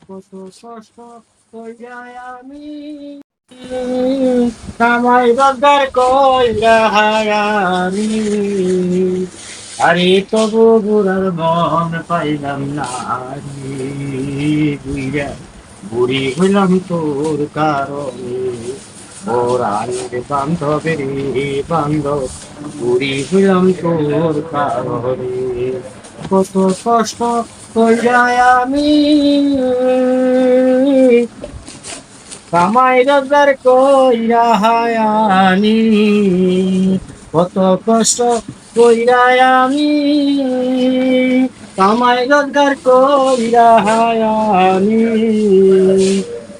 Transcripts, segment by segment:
কত কষ্ট কইরাই আমি কামাই রোজগার কইরা আমি আরে তবু বুড়ার মন পাইলাম না বুইরা বুড়ি হইলাম তোর কারণে ওরানের বান্ধবের বান্ধব বুড়ি হইলাম তোর কারণে কত কষ্ট কইরা আমি কামাই রোজগার কইরা আনি কত কষ্ট কইরা আমি কামাই রোজগার কইরা আনি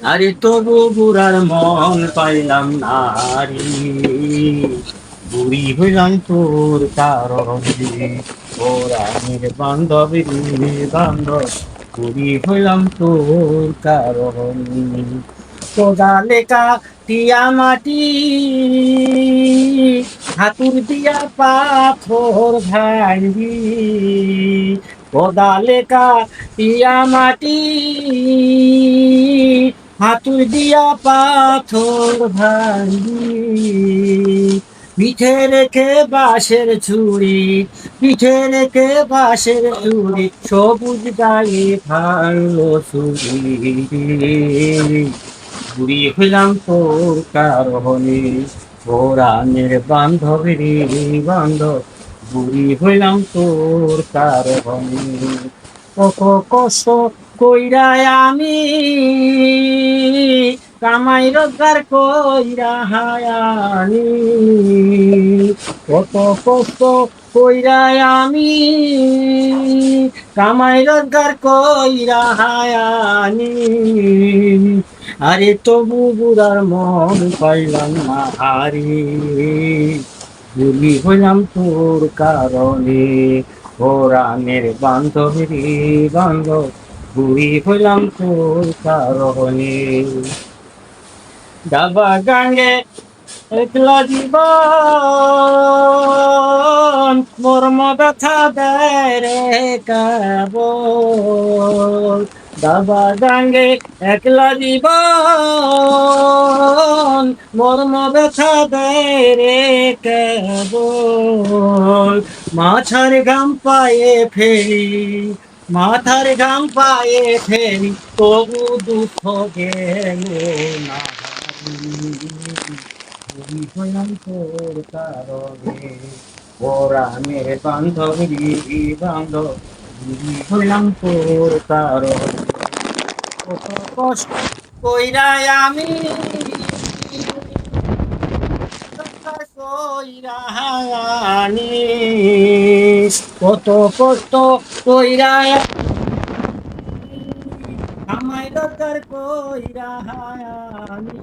আরে তবু বুড়ার মন পাইলাম না রে বুড়ি হইলাম তোর কারণে ওরানের বান্ধবী বান্ধব বুড়ি হইলাম তোর কারণে কোদালে কাটিয়া মাটি হাতুর দিয়া পাথর ভাঙ্গি কোদালে কাটিয়া মাটি হাতুর দিয়া পাথর ভাঙ্গি পিঠে রেখে বাঁশের ছুরি পিঠে রেখে বাঁশের ছুরি সবুজ গায়ে ভালো ছুরি বুড়ি হইলাম তোর কারণে ওরানের বান্ধবী বান্ধব বুড়ি হইলাম তোর কারণে কত কষ্ট কইরা আমি কামাই রোজগার কইরা আনি কত কষ্ট কইরা আমি কামাই রোজগার কইরা আনি আরে তবু বুড়ার মন পাইলাম না হারি বুড়ি হইলাম তোর কারণে ওরানের বান্ধবী বান্ধব বুড়ি হইলাম তোর কারণে দাবা গাঙ্গে একলা জীবন মর্ম ব্যথা দেয় রে কেবল দাবা গাঙ্গে একলা জীবন মর্ম ব্যথা দেয় রে কেবল মাথার ঘাম পায়ে ফেরি মাথার ঘাম পায়ে ফেরি তবু দুঃখ গেল না বুড়ি হইলাম তোর কারণে ওরানের বান্ধবী বান্ধব বুড়ি হইলাম তোর কারণে কত কষ্ট কইরা আমি কইরা আনি কত কষ্ট কইরা আমায় দরকার কইরা আমি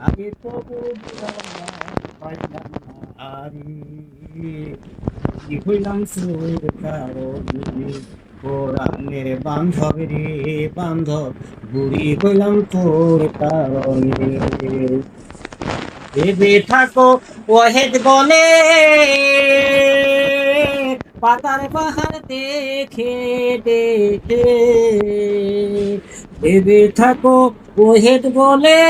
আগে তবু পাইলাম আরি হইলাম সুর কারণে কোরআনের বান্ধব রে বান্ধব বুড়ি হইলাম তোর কারণে ভেবে থাকো ওহেদ বনে পাতার পাহাড় দেখে দেখে ভেবে থাকো ওহেদ বলে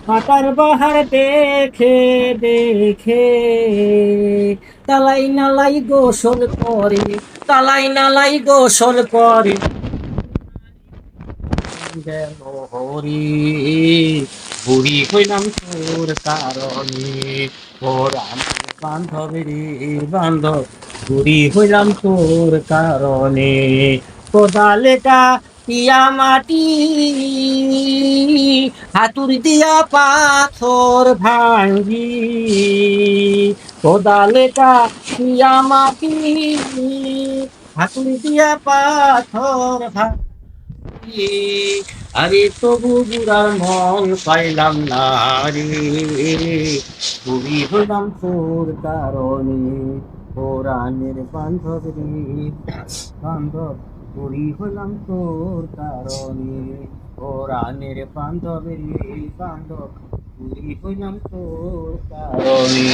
পাতার পাহাড় দেখে দেখে তালাই নালাই গোসল করে তালাই নালাই গোসল করে গেল হরি বুড়ি হইলাম তোর কারণে ওরান বান্ধবী বান্ধব বুড়ি হইলাম তোর কারণে কোদালে কাটিয়া মাটি হাতুর দিয়া পাথর ভাঙ্গি কোদালে কাটিয়া মাটি হাতুর দিয়া পাথর ভাঙ্গি আরে তবু বুড়ার মন পাইলাম না রে বুড়ি হইলাম তোর কারণে ওরানের বান্ধব রে বান্ধব বুড়ি হইলাম তোর কারণে ওরানের বান্ধব রে বান্ধব বুড়ি হইলাম তোর কারণে